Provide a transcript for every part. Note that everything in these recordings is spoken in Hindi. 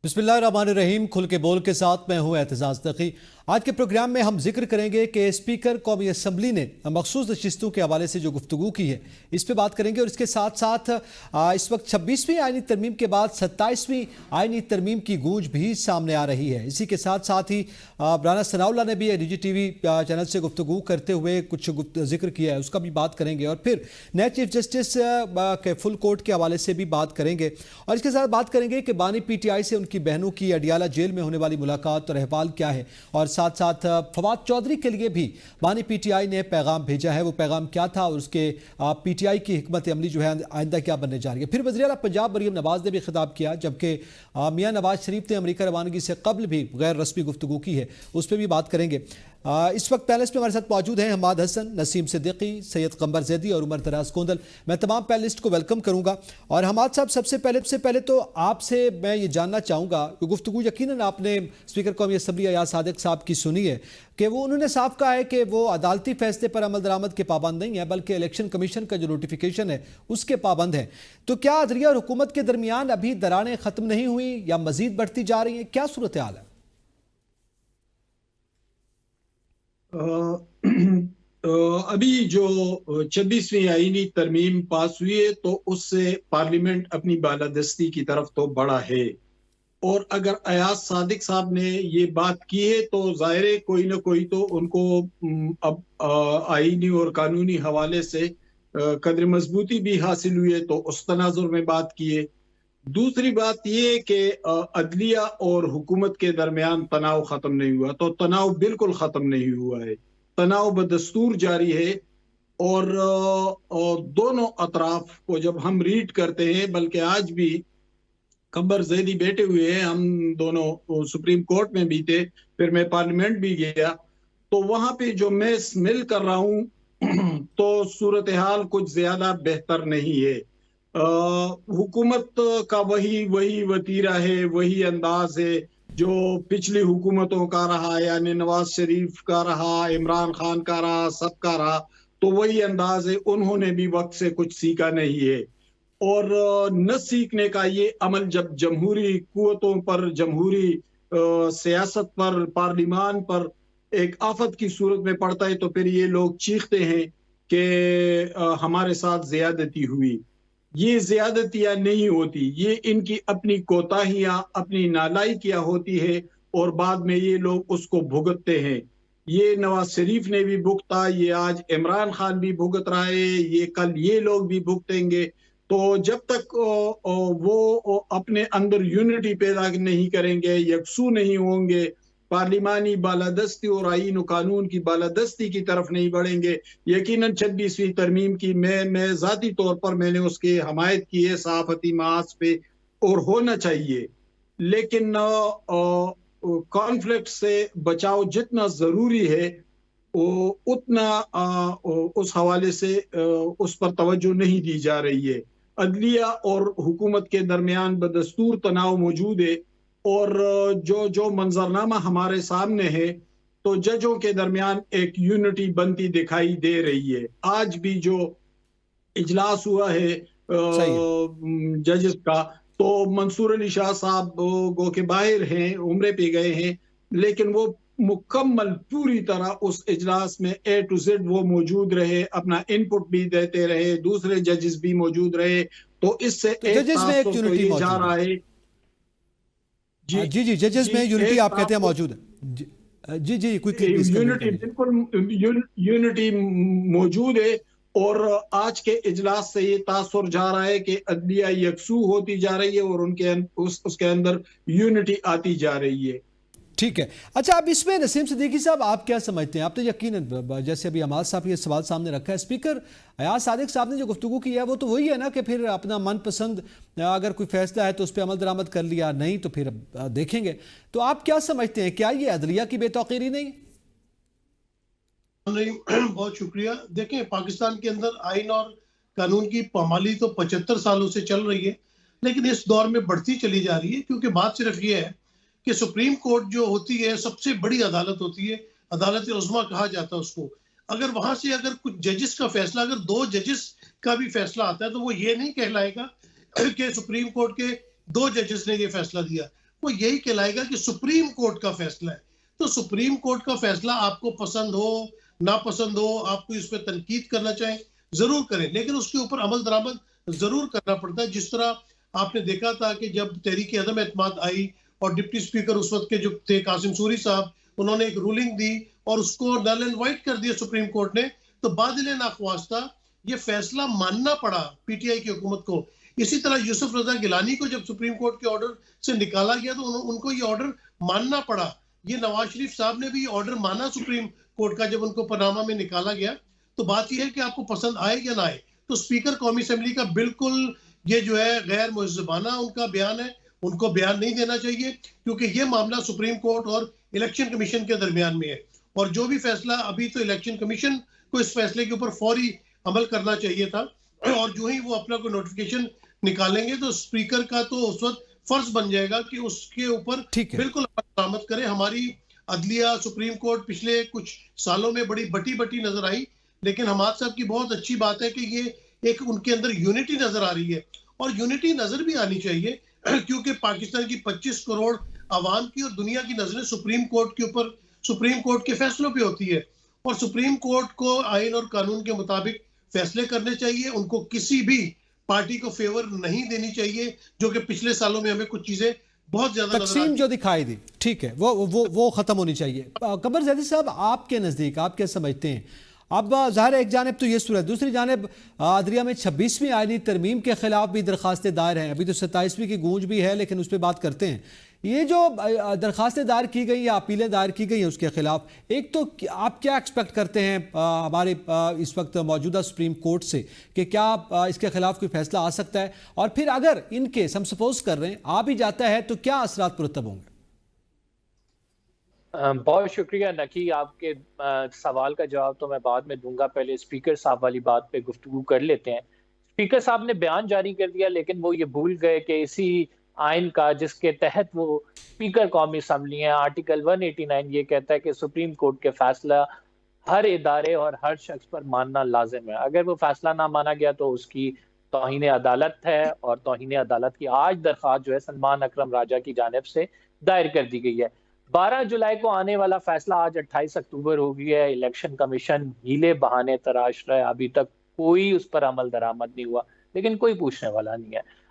बिस्मिल्लाहिर्रहमानिर्रहीम। खुल के बोल के साथ मैं हूं एतजाज तकी। आज के प्रोग्राम में हम जिक्र करेंगे कि स्पीकर कौमी असम्बली ने मखसूस नशिस्तों के हवाले से जो गुफ्तगू की है इस पर बात करेंगे। और इसके साथ साथ इस वक्त 26वीं आइनी तरमीम के बाद 27वीं आइनी तरमीम की गूंज भी सामने आ रही है। इसी के साथ साथ ही राना सनाउल्लाह ने भी निजी TV चैनल से गुफ्तगू करते हुए कुछ जिक्र किया है, उसका भी बात करेंगे। और फिर नए चीफ जस्टिस के फुल कोर्ट के हवाले से भी बात करेंगे। और इसके साथ बात करेंगे कि बानी PTI से उनकी बहनों की अडियाला जेल में होने वाली मुलाकात और अहवाल क्या है। और साथ साथ फवाद चौधरी के लिए भी बानी PTI ने पैगाम भेजा है, वो पैगाम क्या था और उसके PTI की हिकमत अमली जो है आइंदा क्या बनने जा रही है। फिर वज़ीर आला पंजाब मरीम नवाज ने भी खिताब किया, जबकि मियां नवाज शरीफ ने अमेरिका रवानगी से कबल भी गैर रस्मी गुफ्तगू की है, उस पर भी बात करेंगे। इस वक्त पैनलिस्ट में हमारे साथ मौजूद हैं हमाद हसन, नसीम सिद्दीकी, सैयद कमर जैदी और उमर दराज कोंदल। मैं तमाम पैनलिस्ट को वेलकम करूंगा। और हमाद साहब, सबसे पहले तो आपसे मैं ये जानना चाहूँगा कि गुफ्तगू यकीनन आपने स्पीकर कौमी असम्बली अयाज सादिक साहब की सुनी है कि वो उन्होंने साफ कहा है कि वो अदालती फैसले पर अमल दरामद के पाबंद नहीं है, बल्कि इलेक्शन कमीशन का जो नोटिफिकेशन है उसके पाबंद है। तो क्या अदलिया और हुकूमत के दरमियान अभी दरारें ख़त्म नहीं हुई या मजीद बढ़ती जा रही हैं? क्या सूरत हाल है? अभी जो 26वीं आईनी तरमीम पास हुई है तो उससे पार्लियामेंट अपनी बालादस्ती की तरफ तो बढ़ा है। और अगर अयाज सादिक साहब ने ये बात की है तो जाहिर है कोई ना कोई तो उनको अब आईनी और कानूनी हवाले से कदर मजबूती भी हासिल हुई है, तो उस तनाजुर में बात की है। दूसरी बात ये कि अदलिया और हुकूमत के दरमियान तनाव खत्म नहीं हुआ, तो तनाव बिल्कुल खत्म नहीं हुआ है, तनाव बदस्तूर जारी है। और दोनों अतराफ को जब हम रीड करते हैं, बल्कि आज भी कमर जैदी बैठे हुए हैं, हम दोनों सुप्रीम कोर्ट में भी थे, फिर मैं पार्लियामेंट भी गया, तो वहां पे जो मैं स्मेल कर रहा हूं तो सूरत हाल कुछ ज्यादा बेहतर नहीं है। हुकूमत का वही वतीरा है, वही अंदाज है जो पिछली हुकूमतों का रहा, यानी नवाज शरीफ का रहा, इमरान खान का रहा, सबका रहा, तो वही अंदाज है। उन्होंने भी वक्त से कुछ सीखा नहीं है। और न सीखने का ये अमल जब जमहूरी कुव्वतों पर, जमहूरी सियासत पर, पार्लिमान पर एक आफत की सूरत में पड़ता है, तो फिर ये लोग चीखते हैं कि हमारे साथ ज्यादती हुई। ये ज्यादतियां नहीं होती, ये इनकी अपनी कोताहियां, अपनी नालायकियां होती है, और बाद में ये लोग उसको भुगतते हैं। ये नवाज शरीफ ने भी भुगता, ये आज इमरान खान भी भुगत रहा है, ये कल ये लोग भी भुगतेंगे। तो जब तक वो अपने अंदर यूनिटी पैदा नहीं करेंगे, यकसू नहीं होंगे, पार्लिमानी बालादस्ती और आईन और कानून की बालादस्ती की तरफ नहीं बढ़ेंगे, यकीनन 26वीं तरमीम की मैं जाती तौर पर मैंने उसकी हमायत की है सहाफती महाज पे, और होना चाहिए। लेकिन कॉन्फ्लिक्ट से बचाव जितना जरूरी है उतना उस हवाले से उस पर तवज्जो नहीं दी जा रही है। अदलिया और हुकूमत के दरमियान बदस्तूर तनाव मौजूद है, और जो मंजरनामा हमारे सामने है तो जजों के दरमियान एक यूनिटी बनती दिखाई दे रही है। आज भी जो इजलास हुआ है जजेस का, तो मंसूर अली शाह साहब गो के बाहर हैं, उम्रे पे गए हैं, लेकिन वो मुकम्मल पूरी तरह उस इजलास में A to Z वो मौजूद रहे, अपना इनपुट भी देते रहे, दूसरे जजेस भी मौजूद रहे। तो इससे तो जजेस में एक यूनिटी तो जा रहा है। जी, जजेस में यूनिटी आप कहते हैं मौजूद है। जी, क्विकली यूनिटी, बिल्कुल यूनिटी मौजूद है। और आज के इजलास से ये तासुर जा रहा है कि अदलिया यकसू होती जा रही है और उसके अंदर यूनिटी आती जा रही है। ठीक है। अच्छा, अब इसमें नसीम सिद्दीकी साहब आप क्या समझते हैं? आप तो यकीनन, जैसे अभी हमाद साहब ये सवाल सामने रखा है, स्पीकर अयाज सादिक साहब ने जो गुफ्तगू की है वो तो वही है ना कि फिर अपना मनपसंद अगर कोई फैसला है तो उस पर अमल दरामद कर लिया, नहीं तो फिर देखेंगे। तो आप क्या समझते हैं, क्या ये अदलिया की बेतौकीरी नहीं? बहुत शुक्रिया। देखें, पाकिस्तान के अंदर आइन और कानून की पामाली तो 75 सालों से चल रही है, लेकिन इस दौर में बढ़ती चली जा रही है, क्योंकि बात सिर्फ ये है कि सुप्रीम कोर्ट जो होती है सबसे बड़ी अदालत होती है, अदालत उज़्मा कहा जाता है उसको। अगर वहां से अगर कुछ जजेस का फैसला, अगर 2 जजेस का भी फैसला आता है, तो वो ये नहीं कहलाएगा कि सुप्रीम कोर्ट के 2 जजेस ने ये फैसला दिया। वो यही कहलाएगा कि सुप्रीम कोर्ट का फैसला है। तो सुप्रीम कोर्ट का फैसला आपको पसंद हो ना पसंद हो, आपको इस पर तनकीद करना चाहें जरूर करें, लेकिन उसके ऊपर अमल दरामद जरूर करना पड़ता है। जिस तरह आपने देखा था कि जब तहरीक अदम एतमाद आई और डिप्टी स्पीकर उस वक्त के जो थे कासिम सूरी साहब, उन्होंने एक रूलिंग दी और उसको नल एंड वाइट कर दिया सुप्रीम कोर्ट ने, तो बादिल नाख्वास्ता ये फैसला मानना पड़ा पीटीआई की हुकूमत को। इसी तरह यूसुफ रजा गिलानी को जब सुप्रीम कोर्ट के ऑर्डर से निकाला गया तो उनको ये ऑर्डर मानना पड़ा। ये नवाज शरीफ साहब ने भी ऑर्डर माना सुप्रीम कोर्ट का जब उनको पनामा में निकाला गया। तो बात यह है कि आपको पसंद आए या ना आए, तो स्पीकर कौमी असेंबली का बिल्कुल ये जो है गैर मुहज़्ज़बाना उनका बयान है, उनको बयान नहीं देना चाहिए, क्योंकि ये मामला सुप्रीम कोर्ट और इलेक्शन कमीशन के दरमियान में है। और जो भी फैसला, अभी तो इलेक्शन कमीशन को इस फैसले के ऊपर फौरी अमल करना चाहिए था, और जो ही वो अपना कोई नोटिफिकेशन निकालेंगे तो स्पीकर का तो उस वक्त फर्ज बन जाएगा कि उसके ऊपर बिल्कुल बरामद करे। हमारी अदलिया सुप्रीम कोर्ट पिछले कुछ सालों में बड़ी बटी बटी नजर आई, लेकिन हमाद साहब की बहुत अच्छी बात है कि ये एक उनके अंदर यूनिटी नजर आ रही है, और यूनिटी नजर भी आनी चाहिए क्योंकि पाकिस्तान की 25 करोड़ आवाम की और दुनिया की नजरें सुप्रीम कोर्ट के ऊपर, सुप्रीम कोर्ट के फैसलों पे होती है, और सुप्रीम कोर्ट को आइन और कानून के मुताबिक फैसले करने चाहिए। उनको किसी भी पार्टी को फेवर नहीं देनी चाहिए, जो कि पिछले सालों में हमें कुछ चीजें बहुत ज्यादा तकसीम जो दिखाई दी, ठीक है, वो खत्म होनी चाहिए। कमर ज़ैदी साहब, आपके नज़दीक आप क्या समझते हैं? अब ज़ाहिर एक जानिब तो ये सूरत, दूसरी जानिब अदलिया में 26वीं आईनी तरमीम के खिलाफ भी दरखास्तें दायर हैं। अभी तो 27वीं की गूंज भी है, लेकिन उस पर बात करते हैं। ये जो दरखास्तें दायर की गई या अपीलें दायर की गई हैं उसके खिलाफ, एक तो आप क्या एक्सपेक्ट करते हैं हमारे इस वक्त मौजूदा सुप्रीम कोर्ट से कि क्या इसके खिलाफ कोई फैसला आ सकता है? और फिर अगर इन केस हम सपोज कर रहे हैं आ भी जाता है तो क्या असरात मुरतब होंगे? बहुत शुक्रिया नकी, आपके सवाल का जवाब तो मैं बाद में दूंगा। पहले स्पीकर साहब वाली बात पे गुफ्तगू कर लेते हैं। स्पीकर साहब ने बयान जारी कर दिया, लेकिन वो ये भूल गए कि इसी आइन का जिसके तहत वो स्पीकर कौमी असम्बली है, आर्टिकल 189 ये कहता है कि सुप्रीम कोर्ट के फैसला हर इदारे और हर शख्स पर मानना लाजिम है। अगर वो फैसला ना माना गया तो उसकी तौहीन अदालत है, और तौहीन अदालत की आज दरख्वास्त जो है सलमान अकरम राजा की जानिब से दायर कर दी गई है। 12 जुलाई को आने वाला फैसला आज 28 अक्टूबर हो गया है। इलेक्शन कमीशन हीले बहाने तराश रहा है, अभी तक कोई उस पर अमल दरामद नहीं हुआ, लेकिन कोई पूछने वाला नहीं है।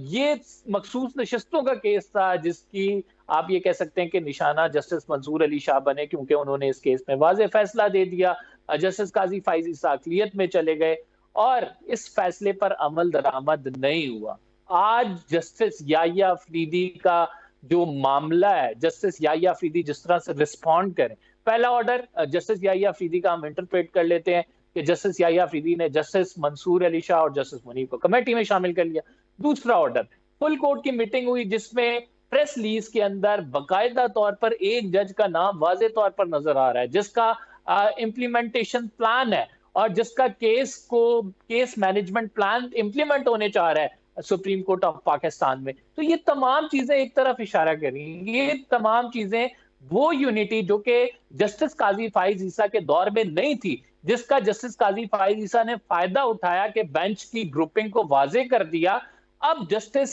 ये मखसूस नशस्तों का केस था जिसकी आप ये कह सकते हैं कि निशाना जस्टिस मंसूर अली शाह बने, क्योंकि उन्होंने इस केस में वाज़ेह फैसला दे दिया। जस्टिस काजी फाइज ईसा अक़लियत में चले गए और इस फैसले पर अमल दरामद नहीं हुआ। आज जस्टिस याहिया अफरीदी का जो मामला है, जस्टिस याहिया अफरीदी जिस तरह से रिस्पॉन्ड करें, पहला ऑर्डर जस्टिस याहिया अफरीदी का हम इंटरप्रेट कर लेते हैं कि जस्टिस याहिया अफरीदी ने जस्टिस मंसूर अली शाह और जस्टिस मुनीब को कमेटी में शामिल कर लिया। दूसरा ऑर्डर, फुल कोर्ट की मीटिंग हुई जिसमें प्रेस रिलीज के अंदर बाकायदा तौर पर एक जज का नाम वाज़े तौर पर नजर आ रहा है, जिसका इम्प्लीमेंटेशन प्लान है और जिसका केस मैनेजमेंट प्लान इम्प्लीमेंट होने चाह रहा है सुप्रीम कोर्ट ऑफ पाकिस्तान में। तो ये तमाम चीजें एक तरफ इशारा करेंगी, ये तमाम चीजें वो यूनिटी जो कि जस्टिस काजी फाइज ईसा के दौर में नहीं थी, जिसका जस्टिस काजी फाइज ईसा ने फायदा उठाया कि बेंच की ग्रुपिंग को वाजे कर दिया। अब जस्टिस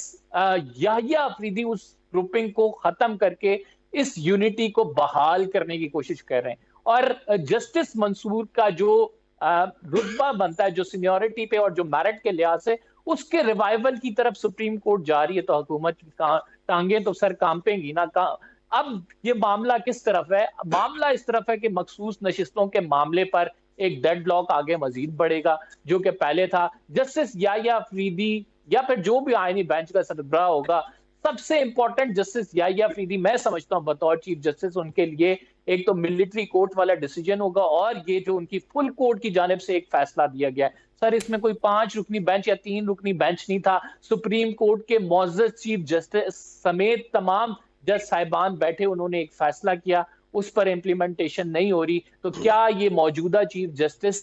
याहिया अफरीदी उस ग्रुपिंग को खत्म करके इस यूनिटी को बहाल करने की कोशिश कर रहे हैं, और जस्टिस मंसूर का जो रुतबा बनता है, जो सीनियरिटी पे और जो मेरिट के लिहाज से उसके रिवाइवल की तरफ सुप्रीम कोर्ट जा रही है, तो हुकूमत की टांगे तो सर कांपेंगी ना। अब ये मामला किस तरफ है? मामला इस तरफ है कि मखसूस नशिस्तों के मामले पर एक डेडलॉक आगे मजीद बढ़ेगा, जो कि पहले था। जस्टिस याहिया अफरीदी या फिर जो भी आईनी बेंच का सरबराह होगा, सबसे इंपॉर्टेंट जस्टिस याहिया अफरीदी मैं समझता हूं बतौर चीफ जस्टिस उनके लिए एक तो मिलिट्री कोर्ट वाला डिसीजन होगा, और ये जो उनकी फुल कोर्ट की जानिब से एक फैसला दिया गया है। सर, इसमें कोई 5 रुकनी बेंच या 3 रुकनी बेंच नहीं था, सुप्रीम कोर्ट के मुअज़्ज़ज़ चीफ जस्टिस समेत तमाम जज साहिबान बैठे, उन्होंने एक फैसला किया, उस पर इम्प्लीमेंटेशन नहीं हो रही। तो क्या ये मौजूदा चीफ जस्टिस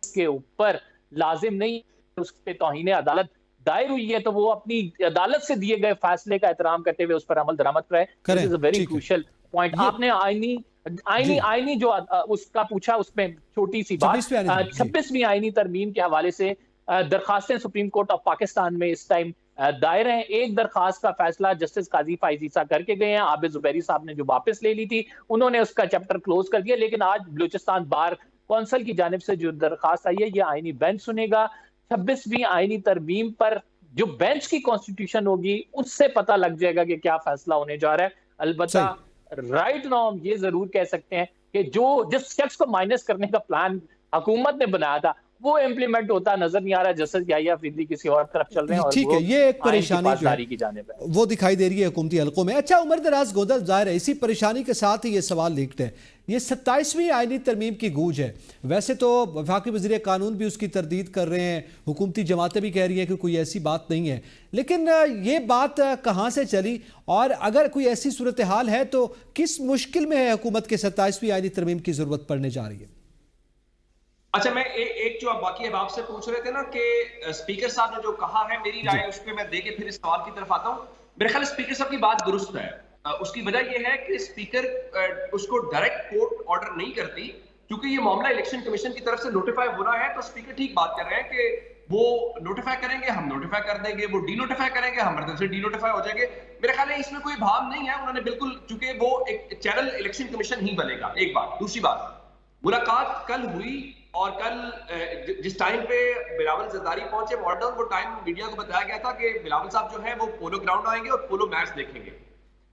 के ऊपर लाजिम नहीं, उस पे तौहीन अदालत दायर हुई है, तो वो अपनी अदालत से दिए गए फैसले का एहतराम करते हुए उस पर अमल दरामद कराए। This is a very crucial point. आपने आईनी जो उसका पूछा, उसमें छोटी सी बात, 26वीं आईनी तरमीम के हवाले से दरखास्तें सुप्रीम कोर्ट ऑफ पाकिस्तान में इस टाइम दायर हैं। एक दरखास्त का फैसला जस्टिस काजी फाइज ईसा करके गए हैं, आबिद जुबैरी साहब ने जो वापस ले ली थी, उन्होंने उसका चैप्टर क्लोज कर दिया। लेकिन आज बलूचिस्तान बार कौंसिल की जानिब से जो दरखास्त आई है, ये आईनी बेंच सुनेगा। 26वीं आईनी तरमीम पर जो बेंच की कॉन्स्टिट्यूशन होगी, उससे पता लग जाएगा कि क्या फैसला होने जा रहा है। अलबत्ता राइट नाउ हम ये जरूर कह सकते हैं कि जिस शख्स को माइनस करने का प्लान हुकूमत ने बनाया था, वो इम्प्लीमेंट होता नजर नहीं आ रहा। जस्टिस याहिया अफरीदी किसी और तरफ चल रहे हैं और ठीक है, ये एक परेशानी जो है की जानिब है वो दिखाई दे रही है हुकूमती हलकों में। अच्छा, उमर दराज गोदर जाहिर है इसी परेशानी के साथ ही ये सवाल लिखते हैं। ये 27वीं आईनी तरमीम की गूंज है। वैसे तो वफाकी वज़ीर कानून भी उसकी तरदीद कर रहे हैं, हुकूमती जमातें भी कह रही हैं कि कोई ऐसी बात नहीं है, लेकिन ये बात कहाँ से चली और अगर कोई ऐसी सूरत हाल है तो किस मुश्किल में है हुकूमत के 27वीं आईनी तरमीम की जरूरत पड़ने जा रही है? अच्छा, मैं एक जो आप बाकी अब आपसे पूछ रहे थे ना कि स्पीकर साहब ने जो कहा है, मेरी राय उस पर मैं देके फिर इस सवाल की तरफ आता हूँ। मेरे ख्याल स्पीकर साहब की बात दुरुस्त है। उसकी वजह यह है कि स्पीकर उसको डायरेक्ट कोर्ट ऑर्डर नहीं करती, क्योंकि ये मामला इलेक्शन कमीशन की तरफ से नोटिफाई हो रहा है। तो स्पीकर ठीक बात कर रहे हैं कि वो नोटिफाई करेंगे, हम नोटिफाई कर देंगे, वो डी नोटिफाई करेंगे, हम तरफ से डी नोटिफाई हो जाएंगे। मेरे ख्याल है इसमें कोई भाव नहीं है। उन्होंने बिल्कुल, चूंकि वो एक चैनल इलेक्शन कमीशन ही बनेगा, एक बात। दूसरी बात, मुलाकात कल हुई और कल जिस टाइम पे बिलावल जरदारी पहुंचे मॉडर्न, वो टाइम मीडिया को बताया गया था कि बिलावल साहब जो है वो पोलो ग्राउंड आएंगे और पोलो मैच देखेंगे।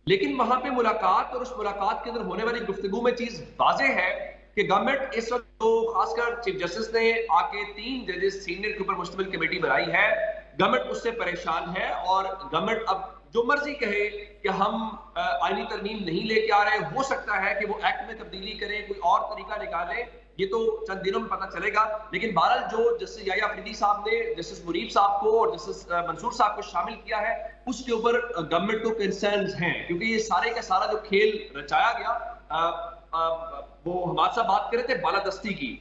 लेकिन वहां पे मुलाकात और उस मुलाकात के अंदर होने वाली गुफ्तगू में चीज वाज़ेह है कि गवर्नमेंट इस वक्त तो खासकर चीफ जस्टिस ने आके 3 जजेस सीनियर के ऊपर मुश्तमिल कमेटी बनाई है, गवर्नमेंट उससे परेशान है और गवर्नमेंट अब जो मर्जी कहे कि हम आईनी तरमीम नहीं लेके आ रहे, हो सकता है कि वो एक्ट में तब्दीली करें, कोई और तरीका निकालें, ये तो चंद दिनों में पता चलेगा। लेकिन बहरहाल जो जस्टिस याहिया अफरीदी साहब ने जस्टिस मुनीब साहब को और जस्टिस मंसूर साहब को शामिल किया है, उसके ऊपर गवर्नमेंट को कंसर्न्स हैं, क्योंकि ये सारे का सारा जो खेल रचाया गया, वो हमारे साथ बात कर रहे थे बालादस्ती की,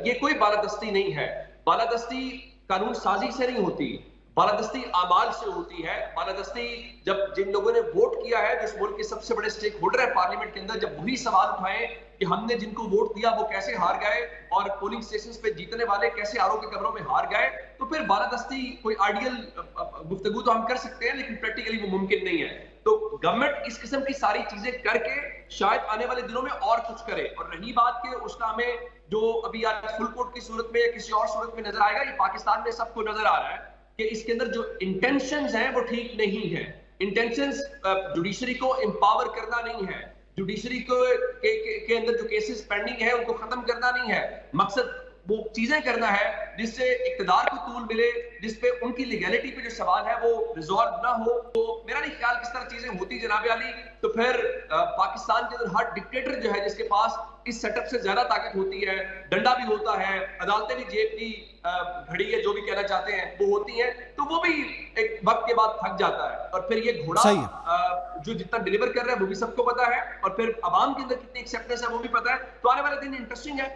ये कोई बालादस्ती नहीं है। बालादस्ती कानून साजी से नहीं होती, बालादस्ती आमाल से होती है। बालादस्ती जब जिन लोगों ने वोट किया है, जिस मुल्क के सबसे बड़े स्टेक होल्डर है पार्लियामेंट के अंदर, जब वही सवाल उठाए कि हमने जिनको वोट दिया वो कैसे हार गए और पोलिंग स्टेशंस पे जीतने वाले कैसे आरओ के कमरों में हार गए, तो फिर बालादस्ती कोई आइडियल गुफ्तगू तो हम कर सकते हैं, लेकिन प्रैक्टिकली वो मुमकिन नहीं है। तो गवर्नमेंट इस किस्म की सारी चीजें करके शायद आने वाले दिनों में और कुछ करे। और रही बात कि उसका हमें जो अभी आज फुल कोर्ट की सूरत में या किसी और सूरत में नजर आएगा, ये पाकिस्तान में सबको नजर आ रहा है कि इसके अंदर जो इंटेंशंस हैं वो ठीक नहीं है। इंटेंशंस जुडिशरी को एम्पावर करना नहीं है, जुडिशरी को के अंदर जो केसेस पेंडिंग है उनको खत्म करना नहीं है। मकसद वो चीजें करना है जिससे इक्तदार को तूल मिले, जिसपे उनकी लीगैलिटी पे जो सवाल है वो रिजॉल्व ना हो। तो मेरा नहीं ख्याल किस तरह चीजें होती जनाब अली, तो फिर पाकिस्तान के अंदर हर डिक्टेटर जो है जिसके पास इस सेटअप से ज्यादा ताकत होती है, डंडा भी होता है, अदालतें भी जेब की घड़ी है, जो भी कहना चाहते हैं वो होती है, तो वो भी एक वक्त के बाद थक जाता है। और फिर ये घोड़ा जो जितना डिलीवर कर रहा है वो भी सबको पता है, और फिर अवाम के अंदर कितनी एक्सेप्टेंस है वो भी पता है। तो आने वाले दिन इंटरेस्टिंग है।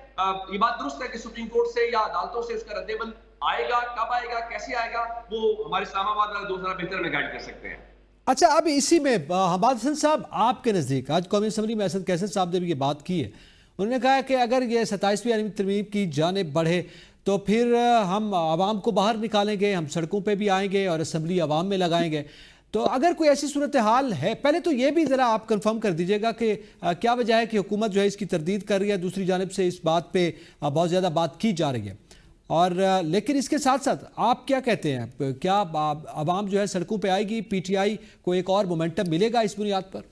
ये बात दुरुस्त है कि सुप्रीम कोर्ट से या अदालतों से उसका रद्देबल आएगा, कब आएगा, कैसे आएगा, वो हमारे इस्लामाबाद वाले दोस्त बेहतर में गाइड कर सकते हैं। अच्छा, अब इसी में हमाद हसन साहब, आपके नज़दीक आज कौमी असम्बली में असद कैसर साहब ने भी ये बात की है। उन्होंने कहा कि अगर ये 27वीं आईनी तरमीम की जानिब बढ़े तो फिर हम आवाम को बाहर निकालेंगे, हम सड़कों पे भी आएंगे और असम्बली आवाम में लगाएंगे। तो अगर कोई ऐसी सूरत हाल है, पहले तो ये भी ज़रा आप कंफर्म कर दीजिएगा कि क्या वजह है कि हुकूमत जो है इसकी तरदीद कर रही है, दूसरी जानिब से इस बात पे बहुत ज़्यादा बात की जा रही है, और लेकिन इसके साथ साथ आप क्या कहते हैं, क्या आवाम जो है सड़कों पे आएगी, पीटीआई को एक और मोमेंटम मिलेगा इस बुनियाद पर?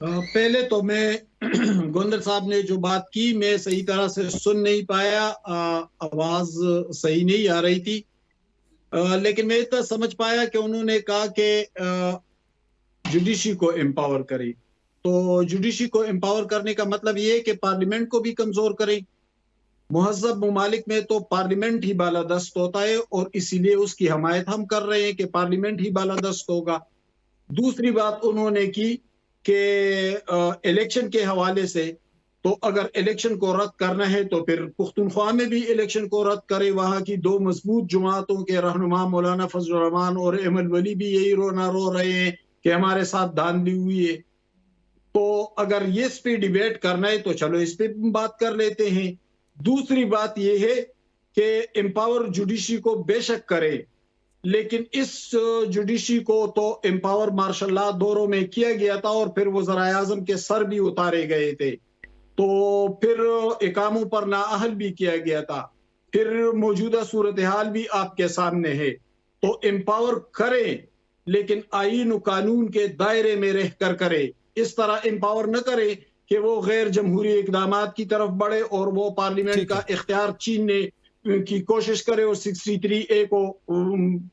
पहले तो मैं गोंदर साहब ने जो बात की मैं सही तरह से सुन नहीं पाया, आवाज सही नहीं आ रही थी, लेकिन मैं इतना समझ पाया कि उन्होंने कहा कि जुडिशरी को एम्पावर करें। तो जुडिशरी को एम्पावर करने का मतलब ये है कि पार्लियामेंट को भी कमजोर करें। मुहज़्ज़ब ममालिक में तो पार्लियामेंट ही बालादस्त होता है और इसीलिए उसकी हमायत हम कर रहे हैं कि पार्लियामेंट ही बालादस्त होगा। दूसरी बात उन्होंने की कि इलेक्शन के हवाले से, तो अगर इलेक्शन को रद्द करना है तो फिर पुख्तनख्वा में भी इलेक्शन को रद्द करे। वहाँ की 2 मजबूत जमातों के रहनुमा मौलाना फजलुर रहमान और अहमद वली भी यही रोना रो रहे हैं कि हमारे साथ धांधली हुई है। तो अगर ये इस पे डिबेट करना है तो चलो इस पे बात कर लेते हैं। दूसरी बात यह है कि एम्पावर जुडिशरी को बेशक करे, लेकिन इस जुडिशरी को तो एम्पावर मार्शल लॉ दौरों में किया गया था और फिर वज़ीर आज़म के सर भी उतारे गए थे, तो फिर इकामों पर नाअहल भी किया गया था, फिर मौजूदा सूरत हाल भी आपके सामने है। तो एम्पावर करें, लेकिन आईन और कानून के दायरे में रहकर करे। इस तरह एम्पावर न करे कि वो गैर जमहूरी इकदामात की तरफ बढ़े और वो पार्लियामेंट का इख्तियार छीनने की कोशिश करे और 63A को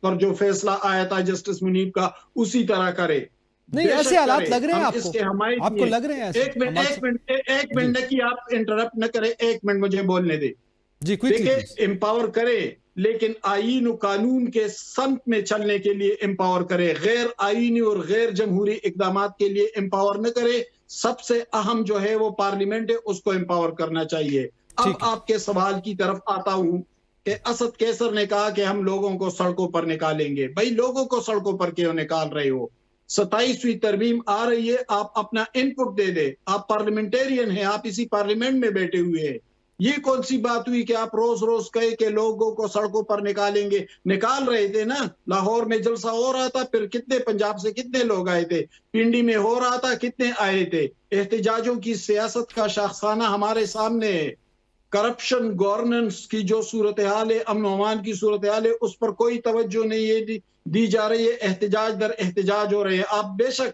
पर जो फैसला आया था जस्टिस मुनीब का उसी तरह करे। नहीं, ऐसे हालात लग रहे हैं आपको? इसके हमारे आपको लग रहे हैं ऐसे? एक मिनट की आप इंटरप्ट न करें, एक मिनट मुझे बोलने दे जी। देखिए, एम्पावर करे, लेकिन आईन और कानून के संत में चलने के लिए एम्पावर करे, गैर आईनी और गैर जमहूरी इकदामात के लिए एम्पावर न करे। सबसे अहम जो है वो पार्लियामेंट है, उसको एम्पावर करना चाहिए। अब आपके सवाल की तरफ आता हूं कि असद कैसर ने कहा कि हम लोगों को सड़कों पर निकालेंगे। भाई, लोगों को सड़कों पर क्यों निकाल रहे हो? 27वीं तरमीम आ रही है, आप अपना इनपुट दे दे। आप पार्लियामेंटेरियन हैं, आप इसी पार्लियामेंट में बैठे हुए हैं। ये कौन सी बात हुई कि आप रोज रोज कहे कि लोगों को सड़कों पर निकालेंगे? निकाल रहे थे ना। लाहौर में जलसा हो रहा था, फिर कितने पंजाब से कितने लोग आए थे, पिंडी में हो रहा था, कितने आए थे। एहतजाजों की सियासत का शाखसाना हमारे सामने है। करप्शन, गवर्नेंस की जो सूरत हाल है, अमन अमान की सूरत हाल है, उस पर कोई तवज्जो नहीं है दी जा रही है। एहतजाज दर एहतजाज हो रहे हैं। आप बेशक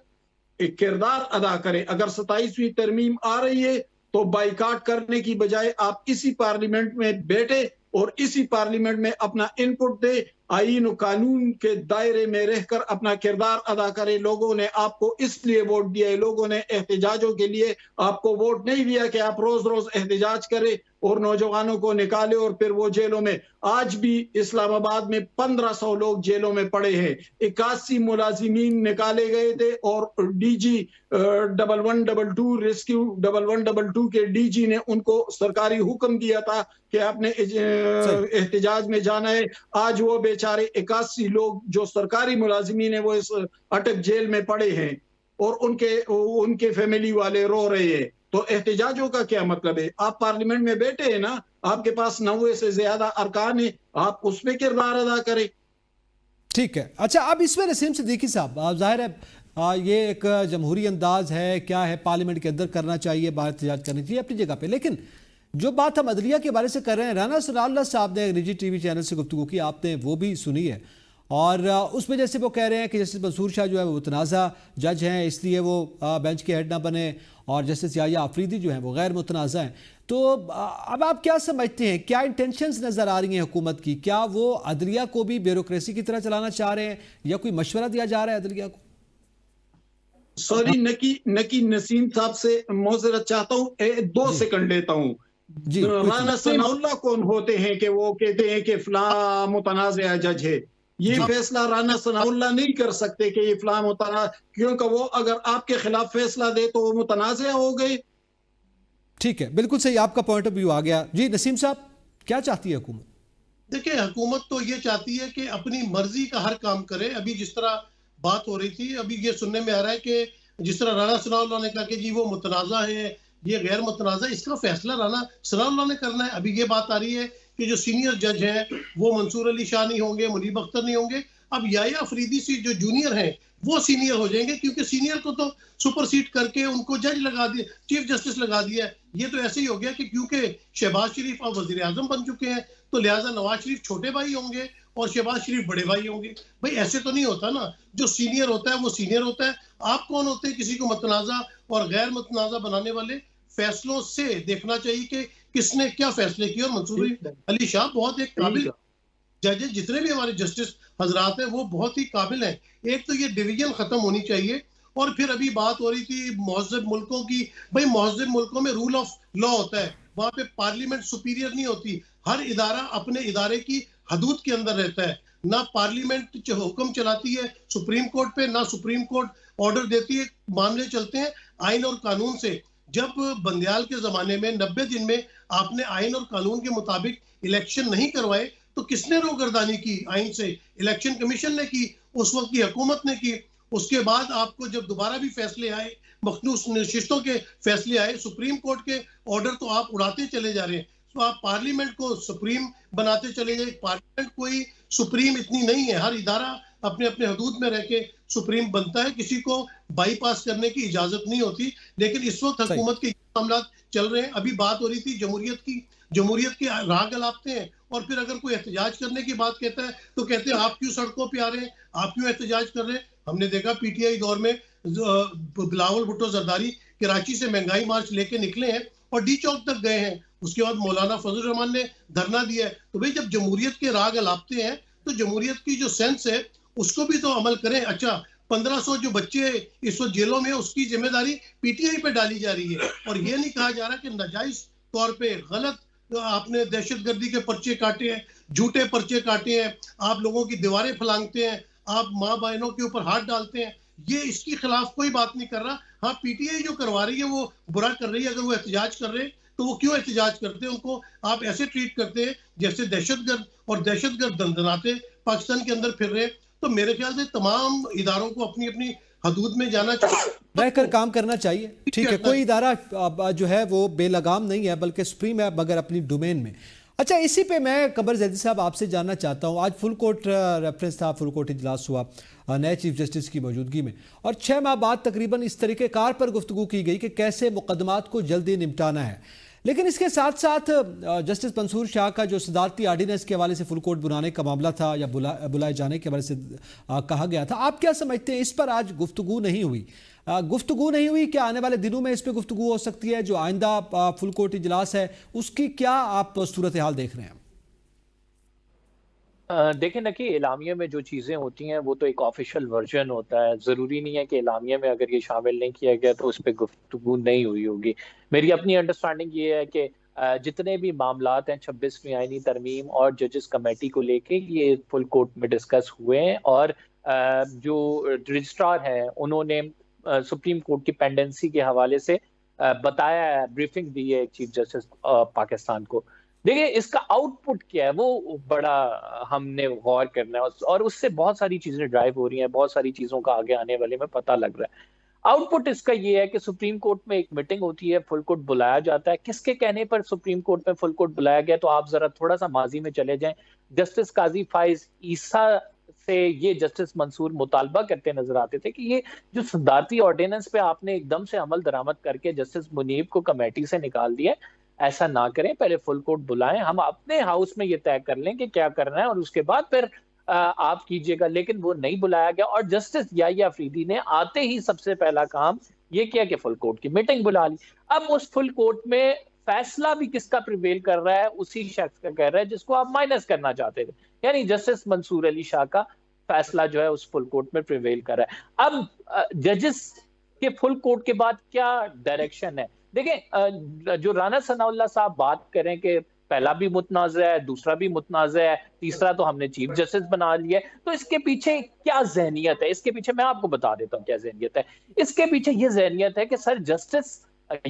एक किरदार अदा करें। अगर 27वीं तरमीम आ रही है तो बाइकाट करने की बजाय आप इसी पार्लियामेंट में बैठे और इसी पार्लियामेंट में अपना इनपुट दे, आईन और कानून के दायरे में रहकर अपना किरदार अदा करें। लोगों ने आपको इसलिए वोट दिया है, लोगों ने एहतजाजों के लिए आपको वोट नहीं दिया कि आप रोज रोज एहतजाज करें और नौजवानों को निकाले और फिर वो जेलों में। आज भी इस्लामाबाद में 1500 लोग जेलों में पड़े हैं। 81 मुलाजिमीन निकाले गए थे और डीजी 1122 रेस्क्यू 1122 के डीजी ने उनको सरकारी हुक्म दिया था कि आपने एहतजाज में जाना है। आज वो बेचारे 81 लोग जो सरकारी मुलाजिमीन है वो इस अटक जेल में पड़े हैं और उनके फैमिली वाले रो रहे हैं। तो एहतजाजों का क्या मतलब है? आप पार्लियामेंट में बैठे हैं ना, आपके पास 90 से ज्यादा अरकान है, आप उसमें किरदार अदा करें। ठीक है। अच्छा, अब इसमें नसीम सिद्दीकी साहब, जाहिर है ये एक जमहूरी अंदाज है, क्या है, पार्लियामेंट के अंदर करना चाहिए, बाहर एहतजाज करनी चाहिए अपनी जगह पे, लेकिन जो बात हम अदलिया के बारे से कर रहे हैं, राना सनाउल्लाह साहब ने निजी टीवी चैनल से गुफ्तगू की, आपने वो भी सुनी है, और उसमें जैसे वो कह रहे हैं कि जस्टिस मंसूर शाह जो है वो मुतनाज़ा जज हैं, इसलिए वो बेंच के हेड ना बने, और जस्टिस याहिया आफरीदी जो हैं वो गैर मुतनाज़ा हैं। तो अब आप क्या समझते हैं, क्या इंटेंशंस नज़र आ रही हैं हुकूमत की? क्या वो अदलिया को भी ब्यूरोक्रेसी की तरह चलाना चाह रहे हैं या कोई मशवरा दिया जा रहा है अदलिया को? सॉरी, नकी नसीम साहब से मौजरत चाहता हूँ, 2 सेकंड लेता हूँ। राना सनाउल्लाह कौन होते हैं कि वो कहते हैं कि फला मुतनाज़ा जज है? ये फैसला राना सनाउल्लाह नहीं कर सकते कि ये फला मुतनाज़ा, क्योंकि वो अगर आपके खिलाफ फैसला दे तो वो मुतनाज़ा हो गए। ठीक है, बिल्कुल सही, आपका पॉइंट ऑफ व्यू आ गया। जी नसीम साहब, क्या चाहती है हुकूमत? देखिए, हुकूमत तो ये चाहती है कि अपनी मर्जी का हर काम करे। अभी जिस तरह बात हो रही थी, अभी ये सुनने में आ रहा है कि जिस तरह राना सनाउल्लाह ने कहा कि जी वो मुतनाज़ा है, ये गैर मुतनाज़ा, इसका फैसला राना सनाउल्लाह ने करना है। अभी ये बात आ रही है कि जो सीनियर जज हैं वो मंसूर अली शाह नहीं होंगे, मुनीब अख्तर नहीं होंगे, अब याहिया अफरीदी से जो जूनियर हैं वो सीनियर हो जाएंगे, क्योंकि सीनियर को तो सुपरसीड करके उनको जज लगा दिया, चीफ जस्टिस लगा दिया। ये तो ऐसे ही हो गया कि क्योंकि शहबाज शरीफ अब वजीर आजम बन चुके हैं तो लिहाजा नवाज शरीफ छोटे भाई होंगे और शहबाज शरीफ बड़े भाई होंगे। भाई ऐसे तो नहीं होता ना, जो सीनियर होता है वो सीनियर होता है। आप कौन होते हैं किसी को मुतनाज़ा और गैर मुतनाज़ा बनाने वाले? फैसलों से देखना चाहिए कि किसने क्या फैसले किए। और मंसूर अली शाह बहुत एक काबिल जज है, जितने भी हमारे जस्टिस हजरात हैं वो बहुत ही काबिल हैं। एक तो ये डिवीजन खत्म होनी चाहिए। और फिर अभी बात हो रही थी महज़ब मुल्कों की। भाई महज़ब मुल्कों में रूल ऑफ लॉ होता है, वहां पे पार्लियामेंट सुपीरियर नहीं होती। हर इदारा अपने इदारे की हदूद के अंदर रहता है। ना पार्लियामेंट हुक्म चलाती है सुप्रीम कोर्ट पे, ना सुप्रीम कोर्ट ऑर्डर देती है। मामले चलते हैं आइन और कानून से। जब बंदियाल के जमाने में 90 दिन में आपने आइन और कानून के मुताबिक इलेक्शन नहीं करवाए तो किसने रोगर्दानी की? आइन से इलेक्शन कमीशन ने की, उस वक्त की हुकूमत ने की। उसके बाद आपको जब दोबारा भी फैसले आए, मखसूस नशिस्तों के फैसले आए, सुप्रीम कोर्ट के ऑर्डर तो आप उड़ाते चले जा रहे हैं। तो आप पार्लियामेंट को सुप्रीम बनाते चले गए। पार्लियामेंट कोई सुप्रीम इतनी नहीं है, हर इदारा अपने अपने हदूद में रह के सुप्रीम बनता है, किसी को बाईपास करने की इजाजत नहीं होती। लेकिन इस वक्त हुकूमत के मामला चल रहे हैं। अभी बात हो रही थी जमहूरियत की राह गलाते हैं, और फिर अगर कोई एहतजाज करने की बात कहता है तो कहते हैं आप क्यों सड़कों पे आ रहे हैं, आप क्यों एहतजाज कर रहे हैं। हमने देखा पीटीआई दौर में बिलावल भुट्टो जरदारी कराची से महंगाई मार्च लेके निकले हैं और डी चौक तक गए हैं। उसके बाद मौलाना फजल रहमान ने धरना दिया है। तो भाई जब जमहूरियत के राग अलापते हैं तो जमहूरियत की जो सेंस है उसको भी तो अमल करें। अच्छा, 1500 जो बच्चे इस वक्त जेलों में, उसकी जिम्मेदारी पीटीआई पे डाली जा रही है, और ये नहीं कहा जा रहा कि नाजायज तौर पे गलत आपने दहशतगर्दी के पर्चे काटे हैं, झूठे पर्चे काटे हैं, आप लोगों की दीवारें फलांगते हैं, आप माँ बहनों के ऊपर हाथ डालते हैं। ये इसके खिलाफ कोई बात नहीं कर रहा। हाँ, पीटीआई जो करवा रही है वो बुरा कर रही है। अगर वो एहतजाज कर रहे हैं तो वो क्यों एहतजाज करते हैं, उनको आप ऐसे ट्रीट करते हैं जैसे दहशतगर्द, और दहशतगर्द दंदनाते पाकिस्तान के अंदर फिर रहे हैं। तो मेरे ख्याल से तमाम इदारों को अपनी अपनी हदूद में जाना चाहिए, रहकर काम करना चाहिए। ठीक है, कोई इदारा जो है वो बेलगाम नहीं है, बल्कि सुप्रीम है, मगर अपनी डोमेन में। अच्छा, इसी पे मैं कमर जैदी साहब आपसे जानना चाहता हूँ। आज फुल कोर्ट रेफरेंस था, फुल कोर्ट इजलास हुआ नए चीफ जस्टिस की मौजूदगी में, और 6 माह बाद तकरीबन इस तरीक़ेकार पर गुफ्तगू की गई कि कैसे मुकदमात को जल्दी निपटाना है। लेकिन इसके साथ साथ जस्टिस मंसूर शाह का जो सदारती आर्डिनेंस के हवाले से फुल कोर्ट बुलाने का मामला था, या बुलाए जाने के हवाले से कहा गया था, आप क्या समझते हैं इस पर आज गुफ्तगू नहीं हुई? गुफ्तगू नहीं हुई, क्या आने वाले दिनों में इस पर गुफ्तगू हो सकती है? जो आइंदा फुल कोर्ट इजलास है उसकी क्या आप सूरत हाल देख रहे हैं? देखें ना कि एलामिया में जो चीज़ें होती हैं वो तो एक ऑफिशियल वर्जन होता है। ज़रूरी नहीं है कि एलामिया में अगर ये शामिल नहीं किया गया तो उस पर गुफ्तगू नहीं हुई होगी। मेरी अपनी अंडरस्टैंडिंग ये है कि जितने भी मामलात हैं 26वीं आईनी तरमीम और जजेस कमेटी को लेके ये फुल कोर्ट में डिस्कस हुए हैं, और जो रजिस्ट्रार हैं उन्होंने सुप्रीम कोर्ट की पेंडेंसी के हवाले से बताया है, ब्रीफिंग दी है चीफ जस्टिस पाकिस्तान को। देखिए, इसका आउटपुट क्या है वो बड़ा हमने गौर करना है, और उससे बहुत सारी चीजें ड्राइव हो रही हैं, बहुत सारी चीजों का आगे आने वाले में पता लग रहा है। आउटपुट इसका ये है कि सुप्रीम कोर्ट में एक मीटिंग होती है, फुल कोर्ट बुलाया जाता है। किसके कहने पर सुप्रीम कोर्ट में फुल कोर्ट बुलाया गया? तो आप जरा थोड़ा सा माजी में चले जाएं। जस्टिस काजी फाइज ईसा से ये जस्टिस मंसूर मुतालबा करते नजर आते थे कि ये जो सदारती ऑर्डिनेंस पे आपने एकदम से अमल दरामद करके जस्टिस मुनीब को कमेटी से निकाल दिया, ऐसा ना करें, पहले फुल कोर्ट बुलाएं, हम अपने हाउस में ये तय कर लें कि क्या करना है, और उसके बाद फिर आप कीजिएगा। लेकिन वो नहीं बुलाया गया, और जस्टिस याहिया अफरीदी ने आते ही सबसे पहला काम ये किया कि फुल कोर्ट की मीटिंग बुला ली। अब उस फुल कोर्ट में फैसला भी किसका प्रिवेल कर रहा है? उसी शख्स का कर रहा है जिसको आप माइनस करना चाहते थे, यानी जस्टिस मंसूर अली शाह का फैसला जो है उस फुल कोर्ट में प्रिवेल कर रहा है। अब जजेस के फुल कोर्ट के बाद क्या डायरेक्शन है? देखें, जो राना सनाउल्लाह साहब बात करें कि पहला भी मुतनाज़ा है, दूसरा भी मुतनाज़ा है, तीसरा तो हमने चीफ जस्टिस बना लिया है, तो इसके पीछे क्या जहनियत है? इसके पीछे मैं आपको बता देता हूँ क्या जहनियत है। इसके पीछे ये जहनियत है कि सर जस्टिस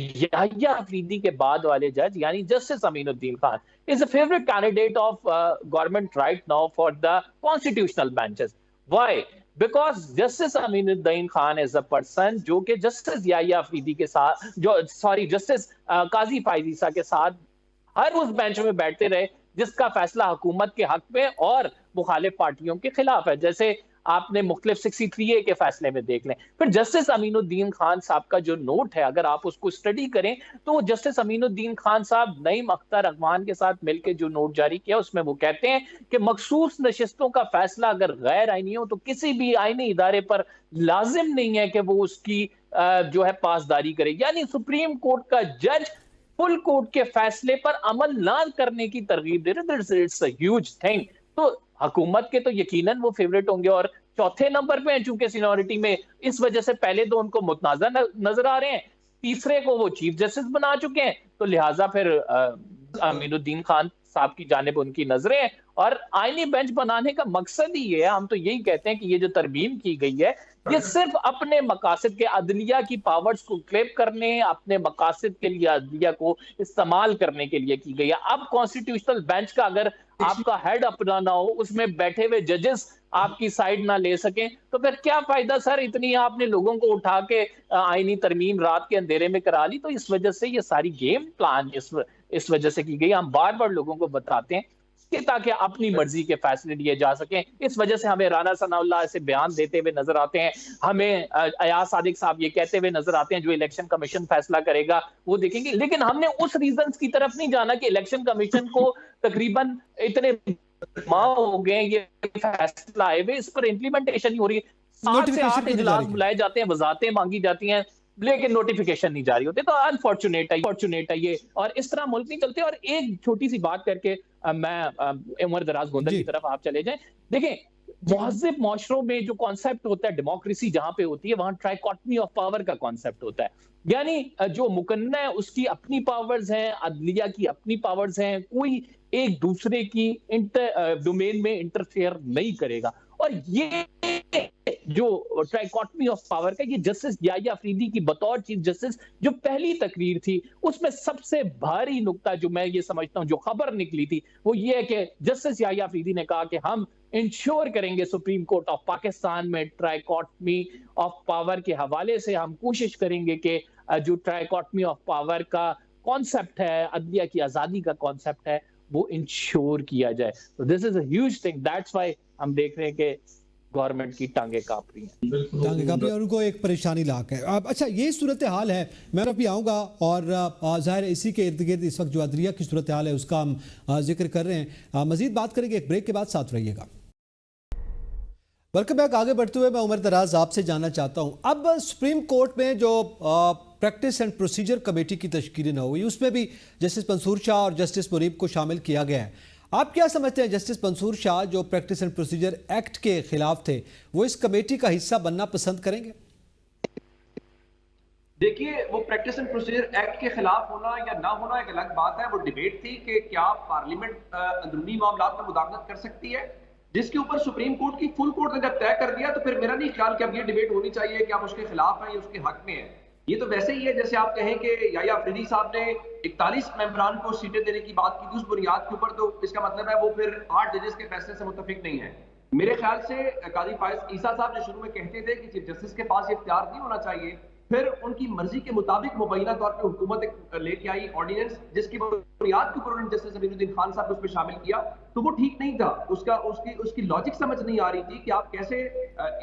याहिया अफरीदी के बाद वाले जज यानी justice Aminuddin Khan is a favourite candidate of government right now for the constitutional benches. Why? Because justice Aminuddin Khan is a person जो कि जस्टिस याहिया अफरीदी के साथ, जस्टिस काजी फाइजीसा के साथ हर उस बेंच में बैठते रहे जिसका फैसला हुकूमत के हक में और मुखालिफ पार्टियों के खिलाफ है। जैसे आपने मुख्तलिफ 63A के फैसले में देख लें। फिर जस्टिस अमीनुद्दीन खान साहब का जो नोट है, अगर आप उसको स्टडी करें तो जस्टिस अमीनुद्दीन खान साहब नईम अख्तर अगवान के साथ मिलकर जो नोट जारी किया उसमें वो कहते हैं कि मखसूस नशिस्तों का फैसला अगर गैर आईनी हो तो किसी भी आईनी इदारे पर लाजिम नहीं है कि वो उसकी जो है पासदारी करे। यानी सुप्रीम कोर्ट का जज फुल कोर्ट के फैसले पर अमल ना करने की तरगीब दे रहे। It's a huge thing. तो हुकूमत के तो यकीनन वो फेवरेट होंगे, और चौथे नंबर पे हैं चूंकि सीनियरिटी में, इस वजह से पहले दो उनको मुतनाज़ा नजर आ रहे हैं, तीसरे को वो चीफ जस्टिस बना चुके हैं, तो लिहाजा फिर अमीनुद्दीन खान साहब की जानिब उनकी नजरें हैं। और आईनी बेंच बनाने का मकसद ही ये है, हम तो यही कहते हैं कि ये जो तरमीम की गई है ये सिर्फ अपने मकासद के अदलिया की पावर्स को क्लेम करने, अपने मकासद के लिए अदलिया को इस्तेमाल करने के लिए की गई है। अब कॉन्स्टिट्यूशनल बेंच का अगर आपका हेड अपना ना हो, उसमें बैठे हुए जजेस आपकी साइड ना ले सकें, तो फिर क्या फायदा सर? इतनी आपने लोगों को उठा के आईनी तरमीम रात के अंधेरे में करा ली। तो इस वजह से ये सारी गेम प्लान इस वजह से की गई। हम बार बार लोगों को बताते हैं कि ताकि अपनी मर्जी के फैसले लिए जा सकें। इस वजह से हमें राना सनाउल्लाह ऐसे बयान देते हुए नजर आते हैं, हमें अयाज सादिक साहब ये कहते हुए नजर आते हैं जो इलेक्शन कमीशन फैसला करेगा वो देखेंगे। लेकिन हमने उस रीजंस की तरफ नहीं जाना कि इलेक्शन कमीशन को तकरीबन इतने माह हो गए ये फैसला आए हुए, इस पर इम्प्लीमेंटेशन नहीं हो रही। 7 से 8 इजलास बुलाए जाते हैं, वजातें मांगी जाती हैं, लेकिन नोटिफिकेशन नहीं जारी होते। तो अनफॉर्चुनेट है ये, और इस तरह मुल्क नहीं चलते। और एक छोटी सी बात करके मैं उमर दराज गोंदल की तरफ आप चले जाएं। देखें, मुहज़्ज़ब माशरों में जो कॉन्सेप्ट होता है, डेमोक्रेसी जहां पे होती है वहां ट्राइकॉटमी ऑफ पावर का कॉन्सेप्ट होता है। यानी जो मुकन्ना है उसकी अपनी पावर्स हैं, अदलिया की अपनी पावर्स हैं, कोई एक दूसरे की डोमेन में इंटरफेयर नहीं करेगा। और ये जो ट्राइकॉटमी ऑफ पावर का, ये जस्टिस याह्या अफरीदी की बतौर चीफ जस्टिस जो पहली तकरीर थी उसमें सबसे भारी नुक्ता जो मैं ये समझता हूं जो खबर निकली थी वो ये है कि जस्टिस याह्या अफरीदी ने कहा कि हम इंश्योर करेंगे सुप्रीम कोर्ट ऑफ पाकिस्तान में ट्राइकॉटमी ऑफ पावर के हवाले से हम कोशिश करेंगे कि जो ट्राइकॉटमी ऑफ पावर का कॉन्सेप्ट है, अदलिया की आजादी का कॉन्सेप्ट है, वो इंश्योर किया जाए। तो this is a huge thing, that's why हम देख रहे हैं कि गवर्नमेंट की टांगे कांप रही हैं, और उनको एक परेशानी लाक है। अब अच्छा, ये सूरत हाल है, मैं अब भी आऊँगा और ज़ाहिर इसी के इर्द गिर्द इस वक्त जो अदलिया की सूरत हाल है उसका हम जिक्र कर रहे हैं। मजीद बात करेंगे एक ब्रेक के बाद, साथ रहिएगा। Welcome back. आगे बढ़ते हुए मैं उमर दराज आपसे जानना चाहता हूँ, अब सुप्रीम कोर्ट में जो प्रैक्टिस एंड प्रोसीजर कमेटी की तश्कील न हुई उसमें भी जस्टिस मंसूर शाह और जस्टिस मुनीब को शामिल किया गया है। आप क्या समझते हैं, जस्टिस मंसूर शाह जो प्रैक्टिस एंड प्रोसीजर एक्ट के खिलाफ थे वो इस कमेटी का हिस्सा बनना पसंद करेंगे? देखिए, वो प्रैक्टिस एंड प्रोसीजर एक्ट के खिलाफ होना या ना होना एक अलग बात है। वो डिबेट थी कि क्या पार्लियामेंट अंदरूनी मामलात में मुदाखलत कर सकती है, जिसके ऊपर सुप्रीम कोर्ट की फुल कोर्ट ने जब तय कर दिया तो फिर मेरा नहीं ख्याल कि अब ये डिबेट होनी चाहिए कि आप उसके खिलाफ हैं या उसके हक में हैं। ये तो वैसे ही है जैसे आप कहें कि याह्या अफरीदी साहब ने 41 मेंबरान को सीटें देने की बात की थी उस बुनियाद के ऊपर, तो इसका मतलब है वो फिर 8 जजेस के फैसले से मुत्तफिक नहीं है। मेरे ख्याल से काजी फायज ईसा साहब जो शुरू में कहते थे कि चीफ जस्टिस के पास ये इख्तियार नहीं होना चाहिए, फिर उनकी मर्जी के मुताबिक मुबैना तौर पे हुकूमत लेके आई ऑर्डिनेंस, जिसकी बुनियाद के ऊपर उन्होंने जस्टिस अमीनुद्दीन खान साहब को उसमें शामिल किया, तो वो ठीक नहीं था। उसकी लॉजिक समझ नहीं आ रही थी कि आप कैसे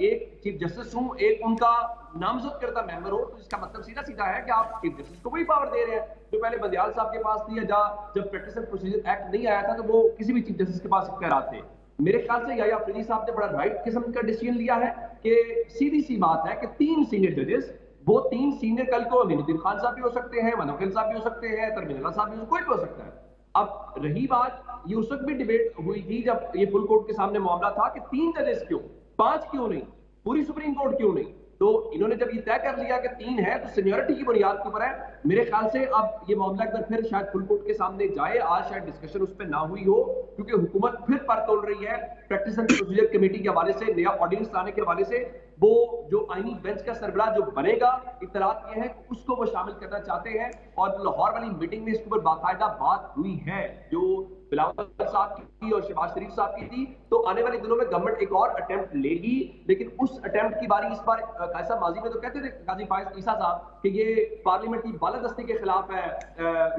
एक चीफ जस्टिस हूं, एक उनका नामजद करता मेंबर हो, तो इसका मतलब सीधा सीधा है कि आप चीफ जस्टिस को वही पावर दे रहे हैं जो पहले बंदियाल साहब के पास थी, या जब प्रैक्टिस एंड प्रोसीजर एक्ट नहीं आया था तो वो किसी भी चीफ जस्टिस के पास इख्तियार थे। मेरे ख्याल से याह्या अफरीदी साहब ने बड़ा राइट किस्म का डिसीजन लिया है कि सीधी सी बात है कि 3 सीनियर जजेस, वो 3 सीनियर कल को अमीनुद्दीन खान साहब भी हो सकते हैं, मनोखिल साहब भी हो सकते हैं, तरमीन साहब भी कोई भी हो सकता है। अब रही बात, ये उस वक्त भी डिबेट हुई थी जब ये फुल कोर्ट के सामने मामला था कि 3 जजेस क्यों, 5 क्यों नहीं, पूरी सुप्रीम कोर्ट क्यों नहीं। तो इन्होंने जब ये तय कर लिया कि 3 है तो सीनियरिटी की बुनियाद के ऊपर है। मेरे ख्याल से अब ये मामला एक बार फिर शायद फुल कोर्ट के सामने जाए। आज शायद डिस्कशन उस पर ना हुई हो क्योंकि हुकूमत फिर पर तोड़ रही है प्रैक्टिस एंड प्रोसीजर कमेटी के हवाले से, नया ऑर्डिनेंस लाने के हवाले से। वो जो आईनी बेंच का सरबराह जो बनेगा, इत्तलात ये है उसको वो शामिल करना चाहते हैं, और लाहौर वाली मीटिंग में इसके ऊपर बाकायदा बात हुई है जो बिलावल साहब की और शहबाज शरीफ साहब की थी। तो आने वाले दिनों में गवर्नमेंट एक और अटेम्प्ट लेगी, लेकिन उस अटेम्प्ट की बारी इस बार ऐसा माजी में तो कहते थे काजी फायज ईसा साहब कि ये पार्लियामेंट की बालादस्ती के खिलाफ है,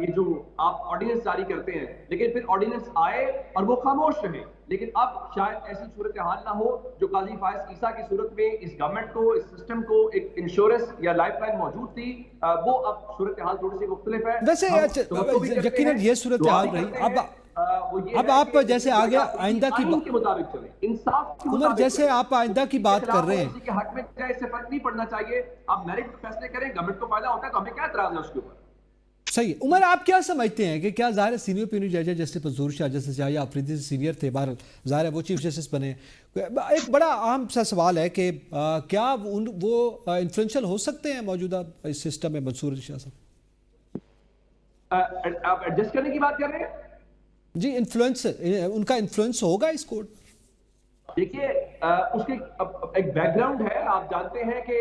ये जो आप ऑर्डिनेंस जारी करते हैं, लेकिन फिर ऑर्डिनेंस आए और वो खामोश रहे। लेकिन अब शायद ऐसी सूरत हाल ना हो जो काजी फायज ईसा की सूरत में इस गवर्नमेंट को, इस सिस्टम को एक इंश्योरेंस या लाइफलाइन मौजूद थी, वो अब सूरत हाल थोड़ी सी मुख्तलिफ है। वैसे यकीनन ये सूरत हाल रही। अब आप जैसे आगे आइंदा की के मुताबिक चले, इंसाफ उमर जैसे आप आइंदा की बात कर रहे हैं, के हक में चाहे इससे फर्क नहीं पड़ना चाहिए, आप मेरिट फैसले करें, गवर्नमेंट को फायदा होता है तो हमें क्या एतराज है उसके ऊपर। सही। उमर, आप क्या समझते हैं कि क्या ज़ाहिर सीनियर पीनी जज है जस्टिस मंसूर शाह, जस्टिस याह्या अफरीदी से सीनियर थे, बाहर ज़ाहिर है वो चीफ जस्टिस बने। एक बड़ा अहम सा सवाल है कि क्या वो इन्फ्लुएंशियल हो सकते हैं मौजूदा इस सिस्टम में मंसूर शाह साहब? आप एडजस्ट करने की बात कर रहे हैं? जी, इन्फ्लुएंस, उनका इन्फ्लुएंस होगा इस कोर्ट? देखिए, उसके एक बैकग्राउंड है। आप जानते हैं कि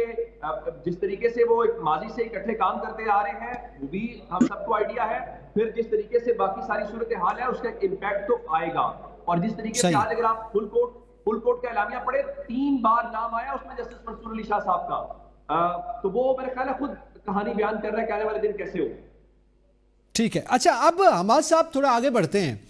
जिस तरीके से वो एक माजी से इकट्ठे काम करते आ रहे हैं वो भी हम सबको आइडिया है। फिर जिस तरीके से बाकी सारी सूरत हाल है उसका एक इम्पैक्ट तो आएगा। और जिस तरीके से आज अगर आप फुल कोर्ट का एलामिया पढ़े, 3 बार नाम आया उसमें जस्टिस मंसूर अली शाह साहब का, तो वो मेरे ख्याल है खुद कहानी बयान कर रहा है कि आने वाले दिन कैसे हो। ठीक है। अच्छा, अब हमाद साहब थोड़ा आगे बढ़ते हैं।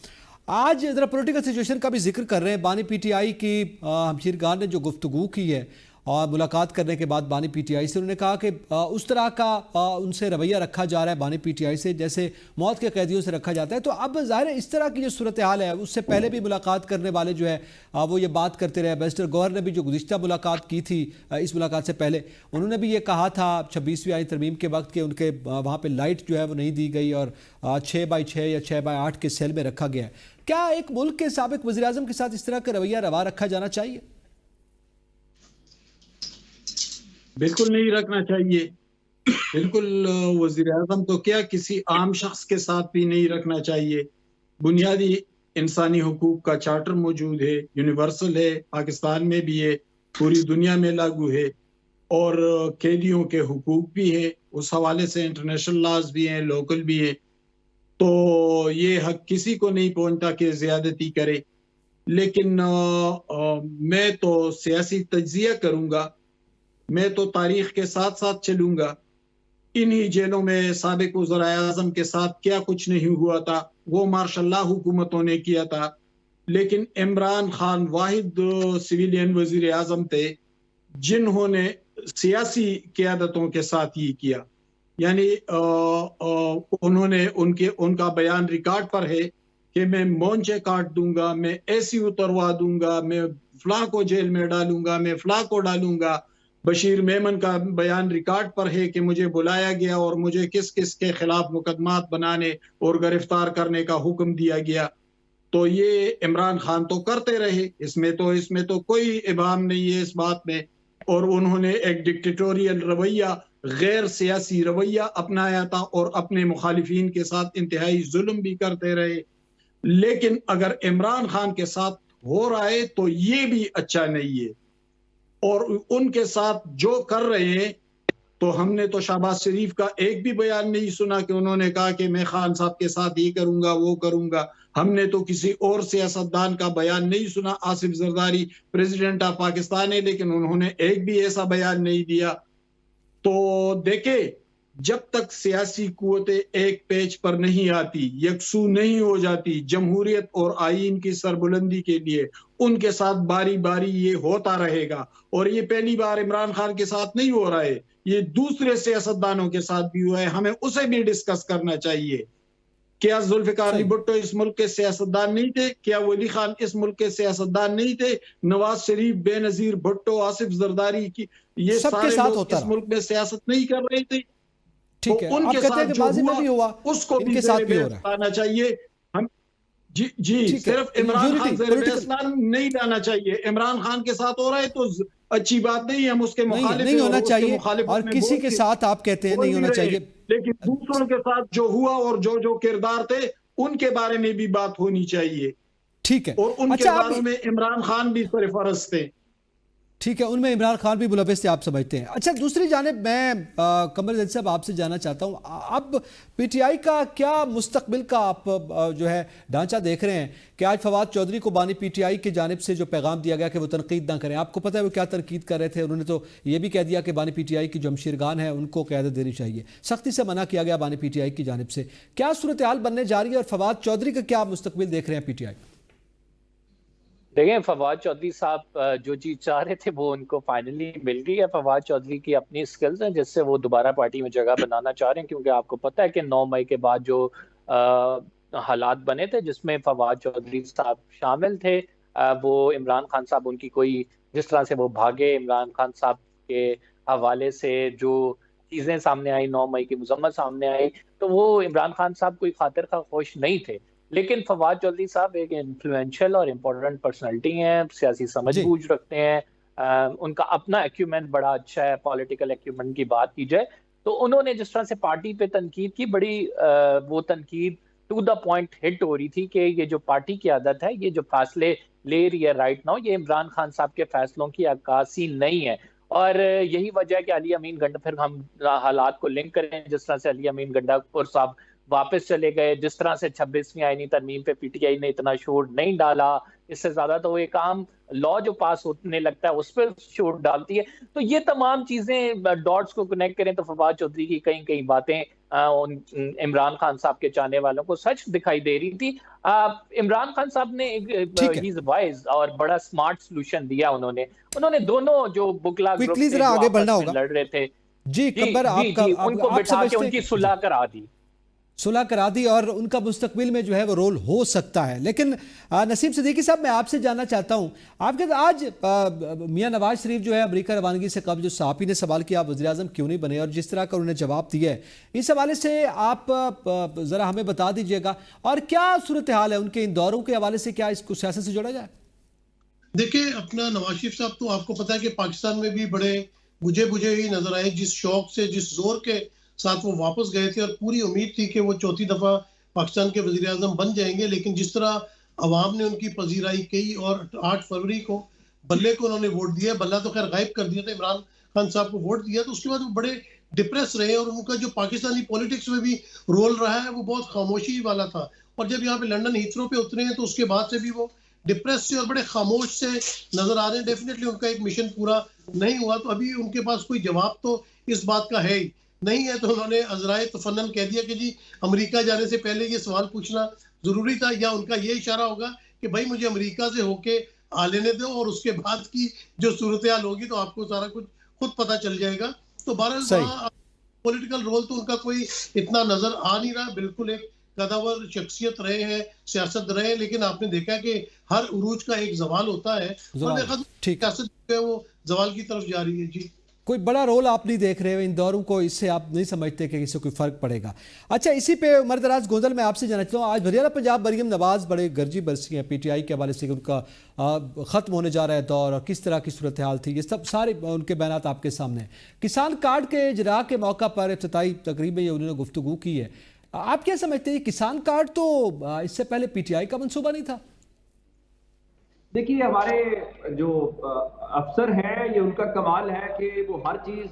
आज जरा पॉलिटिकल सिचुएशन का भी जिक्र कर रहे हैं। बानी पीटीआई की हमशीर खान ने जो गुफ्तगू की है और मुलाकात करने के बाद बानी पीटीआई से उन्होंने कहा कि उस तरह का उनसे रवैया रखा जा रहा है बानी पीटीआई से जैसे मौत के कैदियों से रखा जाता है। तो अब ज़ाहिर है इस तरह की जो सूरत हाल है, उससे पहले भी मुलाकात करने वाले जो है वो ये बात करते रहे। बैरिस्टर गौहर ने भी जो गुज़िश्ता मुलाकात की थी, इस मुलाकात से पहले उन्होंने भी ये कहा था 26वीं आईन तरमीम के वक्त के उनके वहाँ पर लाइट जो है वो नहीं दी गई और 6x6 या 6x8 के सेल में रखा गया है। क्या एक मुल्क के साबिक वज़ीर-ए-आज़म के साथ इस तरह का रवैया रवा रखा जाना चाहिए? बिल्कुल नहीं रखना चाहिए। बिल्कुल वजीर आजम तो क्या, किसी आम शख्स के साथ भी नहीं रखना चाहिए। बुनियादी इंसानी हुकूक का चार्टर मौजूद है, यूनिवर्सल है, पाकिस्तान में भी है, पूरी दुनिया में लागू है, और कैदियों के हुकूक भी है। उस हवाले से इंटरनेशनल लॉज भी हैं, लोकल भी है। तो ये हक किसी को नहीं पहुंचता कि ज्यादती करे। लेकिन मैं तो सियासी तज्जिया करूंगा, मैं तो तारीख के साथ साथ चलूंगा। इन्हीं जेलों में साबिक वज़ीर-ए-आज़म के साथ क्या कुछ नहीं हुआ था, वो मार्शल्लाह हुकूमतों ने किया था। लेकिन इमरान खान वाहिद सिविलियन वज़ीर आज़म थे जिन्होंने सियासी क़यादतों के साथ ये किया। यानी उन्होंने उनका बयान रिकॉर्ड पर है कि मैं मोंचे काट दूंगा, मैं ऐसी उतरवा दूंगा, मैं फलां को जेल में डालूंगा, मैं फलां को डालूंगा। बशीर मेमन का बयान रिकॉर्ड पर है कि मुझे बुलाया गया और मुझे किस किस के खिलाफ मुकदमात बनाने और गिरफ्तार करने का हुक्म दिया गया। तो ये इमरान खान तो करते रहे, इसमें तो कोई इबाम नहीं है इस बात में। और उन्होंने एक डिक्टेटोरियल रवैया, गैर सियासी रवैया अपनाया था और अपने मुखालिफिन के साथ इंतहाई जुल्म भी करते रहे। लेकिन अगर इमरान खान के साथ हो रहा है तो ये भी अच्छा नहीं है। और उनके साथ जो कर रहे हैं, तो हमने तो शहबाज शरीफ का एक भी बयान नहीं सुना कि उन्होंने कहा कि मैं खान साहब के साथ ये करूंगा वो करूंगा। हमने तो किसी और सियासतदान का बयान नहीं सुना। आसिफ जरदारी प्रेसिडेंट ऑफ पाकिस्तान है, लेकिन उन्होंने एक भी ऐसा बयान नहीं दिया। तो देखे, जब तक सियासी कुव्वतें एक पेज पर नहीं आती, यकसू नहीं हो जाती जमहूरियत और आईन की सरबुलंदी के लिए, उनके साथ बारी बारी ये होता रहेगा। और ये पहली बार इमरान खान के साथ नहीं हो रहा है, ये दूसरे सियासतदानों के साथ भी हुआ है। हमें उसे भी डिस्कस करना चाहिए। क्या जुल्फिकार अली भुट्टो इस मुल्क के सियासतदान नहीं थे? क्या वली खान इस मुल्क के सियासतदान नहीं थे? नवाज शरीफ, बेनजीर भुट्टो, आसिफ जरदारी की ये सारे लोग इस मुल्क में सियासत नहीं कर रहे थे? ठीक है, तो उनके साथ जो हुआ उसको भी आना चाहिए। हम जी सिर्फ इमरान खान से नहीं जाना चाहिए। इमरान खान के साथ हो रहा है तो अच्छी बात नहीं है, हम उसके मुखालिफ नहीं होना चाहिए, और किसी के साथ आप कहते हैं नहीं होना चाहिए। लेकिन दूसरों के साथ जो हुआ और जो किरदार थे उनके बारे में भी बात होनी चाहिए। ठीक है, और उनके बारे में इमरान खान भी सरफरज थे। ठीक है, उनमें इमरान खान भी मुलव्वस थे, आप समझते हैं। अच्छा, दूसरी जानिब मैं कमर जैद साहब आपसे जानना चाहता हूं, अब पीटीआई का क्या मुस्तकबिल का आप जो है ढांचा देख रहे हैं कि आज फवाद चौधरी को बानी पीटीआई की जानिब से जो पैगाम दिया गया कि वो तनकीद ना करें, आपको पता है वो क्या तनकीद कर रहे थे? उन्होंने तो ये भी कह दिया कि बानी पीटीआई की जो हमशीरगान है उनको क़यादत देनी चाहिए। सख्ती से मना किया गया बानी पीटीआई की जानिब से। क्या सूरत हाल बनने जा रही है और फवाद चौधरी का क्या मुस्तकबिल देख रहे हैं पीटीआई? देखें, फवाद चौधरी साहब जो चीज़ चाह रहे थे वो उनको फाइनली मिल गई है। फवाद चौधरी की अपनी स्किल्स हैं जिससे वो दोबारा पार्टी में जगह बनाना चाह रहे हैं, क्योंकि आपको पता है कि 9 मई के बाद जो हालात बने थे जिसमें फवाद चौधरी साहब शामिल थे, वो इमरान खान साहब उनकी कोई जिस तरह से वो भागे, इमरान खान साहब के हवाले से जो चीज़ें सामने आई, 9 मई की मुजम्मत सामने आई, तो वो इमरान खान साहब कोई खातिर खा खुश नहीं थे। लेकिन फवाद चौधरी साहब एक इन्फ्लुएंशियल और इम्पोर्टेंट पर्सनालिटी हैं, सियासी समझबूझ रखते हैं, उनका अपना एक्यूमेंट बड़ा अच्छा है। पॉलिटिकल एक्यूमेंट की बात की जाए तो उन्होंने जिस तरह से पार्टी पे तनकीद की, बड़ी वो तनकीद टू द पॉइंट हिट हो रही थी कि ये जो पार्टी की आदत है, ये जो फैसले ले रही है राइट नाउ, ये इमरान खान साहब के फैसलों की अक्कासी नहीं है। और यही वजह है कि अली अमीन गंडा, फिर हम हालात को लिंक करें जिस तरह से अली अमीन गंडापुर साहब वापस चले गए, जिस तरह से 26वीं आईनी तरमीम पे पीटीआई ने इतना शोर नहीं डाला, इससे ज्यादा तो वो एक आम लॉ जो पास होने लगता है उस पर चोट डालती है। तो ये तमाम चीजें डॉट्स को कनेक्ट करें तो फवाद चौधरी की कई कई बातें इमरान खान साहब के चाहने वालों को सच दिखाई दे रही थी। इमरान खान साहब ने ठीक ही वाइज और बड़ा स्मार्ट सोल्यूशन दिया। उन्होंने दोनों जो बुकला ग्रुप क्विकली जरा आगे बढ़ना होगा। लड़ रहे थे जी कब्बर, उनको आप बिठा के समझते उनकी सुलह करा दी और उनका मुस्तकबिल में जो है वो रोल हो सकता है। लेकिन नसीम सिद्दीकी साहब, मैं आपसे जानना चाहता हूं, आपके आज मियां नवाज शरीफ जो है अमेरिका रवानगी से कब, जो साहबी ने सवाल किया आप वज़ीर-ए-आज़म क्यों नहीं बने, और जिस तरह का उन्होंने जवाब दिया है, इस हवाले से आप ज़रा हमें बता दीजिएगा। और क्या सूरत हाल है उनके इन दौरों के हवाले से, क्या इसको सियासत से जोड़ा जाए? देखिए, अपना नवाज शरीफ साहब तो आपको पता है कि पाकिस्तान में भी बड़े बुझे ही नजर आए। जिस शौक से, जिस जोर के साथ वो वापस गए थे और पूरी उम्मीद थी कि वो चौथी दफा पाकिस्तान के वजीर आजम बन जाएंगे, लेकिन जिस तरह अवाम ने उनकी पजीराई की और 8 फरवरी को बल्ले को उन्होंने वोट दिया, बल्ला तो खैर गायब कर दिया था, इमरान खान साहब को वोट दिया, तो उसके बाद वो बड़े डिप्रेस रहे और उनका जो पाकिस्तानी पॉलिटिक्स में भी रोल रहा है वो बहुत खामोशी वाला था। और जब यहाँ पे लंदन हीथ्रो पे उतरे हैं तो उसके बाद से भी वो डिप्रेस से और बड़े खामोश से नजर आ रहे हैं। डेफिनेटली उनका एक मिशन पूरा नहीं हुआ, तो अभी उनके पास कोई जवाब तो इस बात का है ही नहीं है। तो उन्होंने अजराए तफन्नन कह दिया कि जी अमेरिका जाने से पहले ये सवाल पूछना जरूरी था, या उनका ये इशारा होगा कि भाई मुझे अमेरिका से होके आ लेने दो और उसके बाद की जो सूरत हाल होगी तो आपको सारा कुछ खुद पता चल जाएगा। तो बहरहाल पॉलिटिकल रोल तो उनका कोई इतना नजर आ नहीं रहा। बिल्कुल एक कदावर शख्सियत रहे हैं, सियासत रहे हैं, लेकिन आपने देखा कि हर उरूज का एक जवाल होता है और देखा सियासत जो है वो जवाल की तरफ जा रही है। जी, कोई बड़ा रोल आप नहीं देख रहे हो इन दौरों को, इससे आप नहीं समझते कि इससे कोई फर्क पड़ेगा। अच्छा, इसी पे उमर दराज गोंदल में आपसे जानना चाहता हूँ, आज वज़ीर पंजाब मरियम नवाज बड़े गर्जी बरसी हैं पीटीआई के हवाले से कि उनका ख़त्म होने जा रहा है दौर और किस तरह की सूरत हाल थी, ये सब सारे उनके बयान आपके सामने। किसान कार्ड के इजरा के मौका पर इफ्तिताई तकरीब में उन्होंने गुफ्तगू की है। आप क्या समझते हैं, किसान कार्ड तो इससे पहले पीटीआई का मंसूबा नहीं था? देखिए, हमारे जो अफसर हैं, ये उनका कमाल है कि वो हर चीज,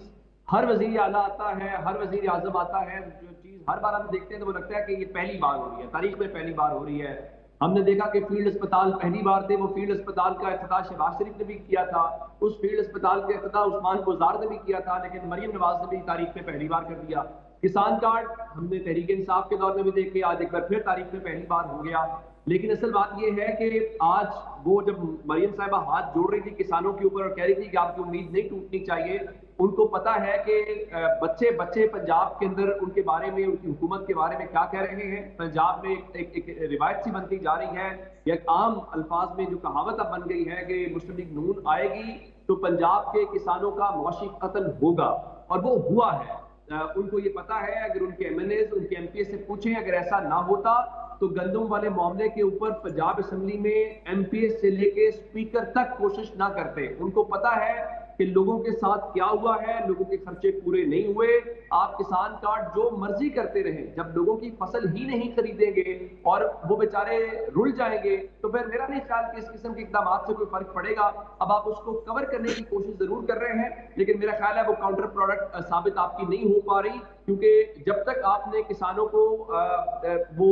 हर वजीर आला आता है, हर वजीर आजम आता है, जो चीज हर बार हम देखते हैं तो वो लगता है कि ये पहली बार हो रही है, तारीख में पहली बार हो रही है। हमने देखा कि फील्ड अस्पताल पहली बार थे, वो फील्ड अस्पताल का इफ्तिताह शहबाज शरीफ ने भी किया था, उस फील्ड अस्पताल का इफ्तिताह उस्मान गुजार ने भी किया था, लेकिन मरियम नवाज ने भी तारीख में पहली बार कर दिया। किसान कार्ड हमने तहरीक इंसाफ के दौर में भी देखे, आज एक बार फिर तारीख में पहली बार हो गया। लेकिन असल बात यह है कि आज वो जब मरियम साहिबा हाथ जोड़ रही थी किसानों के ऊपर और कह रही थी कि आपकी उम्मीद नहीं टूटनी चाहिए, उनको पता है कि बच्चे बच्चे पंजाब के अंदर उनके बारे में, उनकी हुकूमत के बारे में क्या कह रहे हैं। पंजाब में एक रिवायत सी बनती जा रही है, एक आम अल्फाज में जो कहावत अब बन गई है कि मुस्लिम लीग नून आएगी तो पंजाब के किसानों का मुआशी कत्ल होगा, और वो हुआ है। उनको ये पता है, अगर उनके एमएनएस, उनके एमपी से पूछें, अगर ऐसा ना होता तो गंदम वाले मामले के ऊपर पंजाब असेंबली में एमपी से लेके स्पीकर तक कोशिश ना करते। उनको पता है कि लोगों के साथ क्या हुआ है, लोगों के खर्चे पूरे नहीं हुए। आप किसान कार्ड जो मर्जी करते रहे, जब लोगों की फसल ही नहीं खरीदेंगे और वो बेचारे रुल जाएंगे, तो फिर मेरा नहीं ख्याल कि इस किस्म के इकदाम से कोई फर्क पड़ेगा। अब आप उसको कवर करने की कोशिश जरूर कर रहे हैं, लेकिन मेरा ख्याल है वो काउंटर प्रोडक्ट साबित आपकी नहीं हो पा रही, क्योंकि जब तक आपने किसानों को वो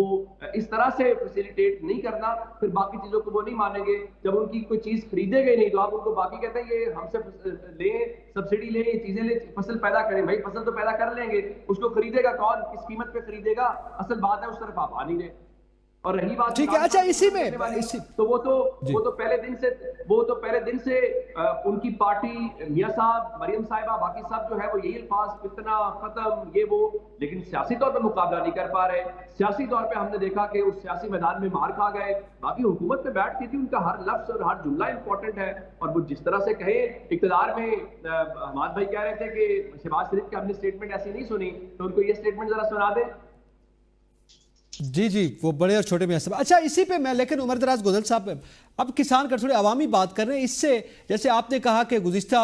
इस तरह से फैसिलिटेट नहीं करना, फिर बाकी चीजों को वो नहीं मानेंगे। जब उनकी कोई चीज खरीदेंगे नहीं तो आप उनको बाकी कहते हैं ये हमसे ले, सब्सिडी ले, ये चीजें ले, फसल पैदा करें। भाई फसल तो पैदा कर लेंगे, उसको खरीदेगा कौन, किस कीमत पे खरीदेगा? असल बात है उस तरफ आप आ नहीं रहे। और रही बात, ठीक है, अच्छा इसी में तो वो तो पहले दिन से उनकी पार्टी, मियां साहब, मरियम साहिबा, बाकी सब जो है वो यही अल्फाज, फितना, खत्म, ये वो, लेकिन सियासी तौर पे मुकाबला नहीं कर पा रहे। सियासी तौर पे हमने देखा कि उस सियासी मैदान में मार खा गए। बाकी हुकूमत पे बैठती थी, उनका हर लफ्ज और हर जुमला इंपॉर्टेंट है, और वो जिस तरह से कहे, इक़्तिदार में हमाद भाई कह रहे थे कि शहबाज शरीफ की हमने स्टेटमेंट ऐसी नहीं सुनी, तो उनको ये स्टेटमेंट जरा सुना दे। जी, वो बड़े और छोटे में सब। अच्छा, इसी पे मैं, लेकिन उमर दराज गोदल साहब, अब किसान का थोड़ी अवामी बात कर रहे हैं। इससे जैसे आपने कहा कि गुज़िश्ता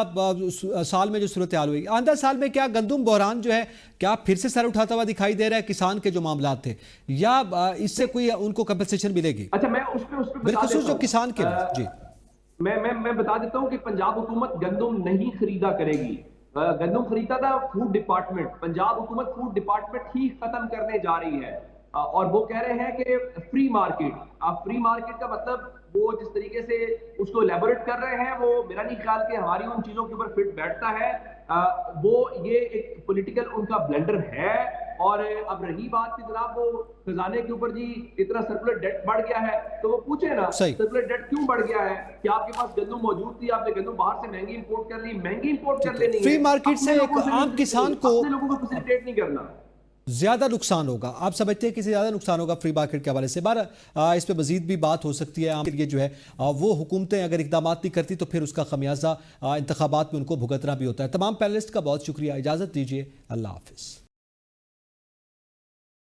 साल में जो सूरत हाल हुई, आंदा साल में क्या गंदम बहरान जो है क्या फिर से सर उठाता हुआ दिखाई दे रहा है किसान के जो मामला थे, या इससे कोई उनको कंपनसेशन मिलेगी? अच्छा, मैं उस पे बिल्कुल जो किसान के जी मैं बता देता हूँ कि पंजाब हुकूमत गंदम नहीं खरीदा करेगी। गंदम खरीदा था फूड डिपार्टमेंट, पंजाब हुकूमत फूड डिपार्टमेंट ही खत्म करने जा रही है। और वो कह रहे हैं कि फ्री मार्केट। अब फ्री मार्केट का मतलब वो जिस तरीके से उसको एलैबोरेट कर रहे हैं, वो मेरा नहीं ख्याल कि हमारी उन चीजों के ऊपर फिट बैठता है। वो ये एक पॉलिटिकल उनका ब्लेंडर है। और अब रही बात कि जनाब वो खजाने के ऊपर जी इतना सर्कुलर डेट बढ़ गया है, तो वो पूछे ना सही। सर्कुलर डेट क्यों बढ़ गया है? कि आपके पास गंदम मौजूद थी, आपने गंदम बाहर से महंगी इंपोर्ट कर ली, महंगी इंपोर्ट कर लेनी है। फ्री मार्केट से अपने एक लोगों आम किसान को अपने लोगों को फैसिलिटेट नहीं करना। ज्यादा नुकसान होगा। आप समझते हैं कि ज्यादा नुकसान होगा फ्री मार्केट के हवाले से? बार इस पे मजीद भी बात हो सकती है। आम ये जो है वो हुकूमतें अगर इकदाम नहीं करती तो फिर उसका खमियाजा इंतखाबात में उनको भुगतना भी होता है। तमाम पैनलिस्ट का बहुत शुक्रिया, इजाजत दीजिए, अल्लाह हाफिज।